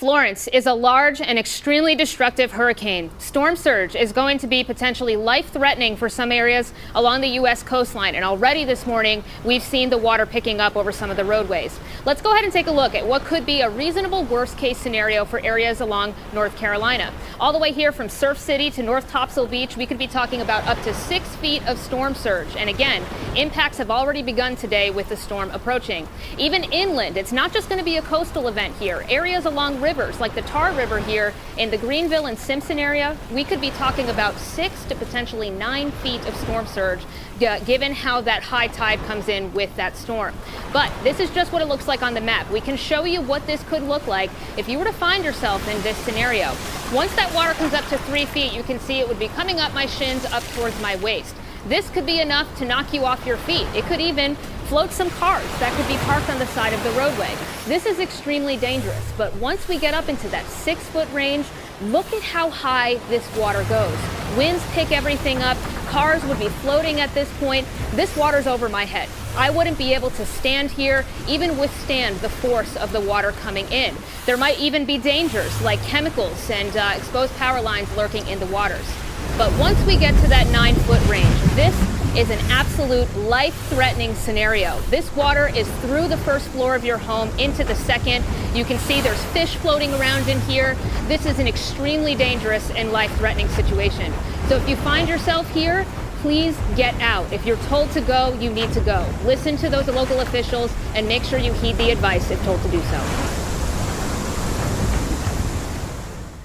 Florence is a large and extremely destructive hurricane. Storm surge is going to be potentially life-threatening for some areas along the U.S. coastline. And already this morning, we've seen the water picking up over some of the roadways. Let's go ahead and take a look at what could be a reasonable worst-case scenario for areas along North Carolina. All the way here from Surf City to North Topsail Beach, we could be talking about up to 6 feet of storm surge. And again, impacts have already begun today with the storm approaching. Even inland, it's not just going to be a coastal event here. Areas along rivers like the Tar River here in the Greenville and Simpson area, we could be talking about 6 to potentially 9 feet of storm surge, given how that high tide comes in with that storm. But this is just what it looks like on the map. We can show you what this could look like if you were to find yourself in this scenario. Once that water comes up to 3 feet, you can see it would be coming up my shins up towards my waist. This could be enough to knock you off your feet. It could even float some cars that could be parked on the side of the roadway. This is extremely dangerous, but once we get up into that 6-foot range, look at how high this water goes. Winds pick everything up. Cars would be floating at this point. This water's over my head. I wouldn't be able to stand here, even withstand the force of the water coming in. There might even be dangers like chemicals and exposed power lines lurking in the waters. But once we get to that 9-foot range, this is an absolute life-threatening scenario. This water is through the first floor of your home into the second. You can see there's fish floating around in here. This is an extremely dangerous and life-threatening situation. So if you find yourself here, please get out. If you're told to go, you need to go. Listen to those local officials and make sure you heed the advice if told to do so.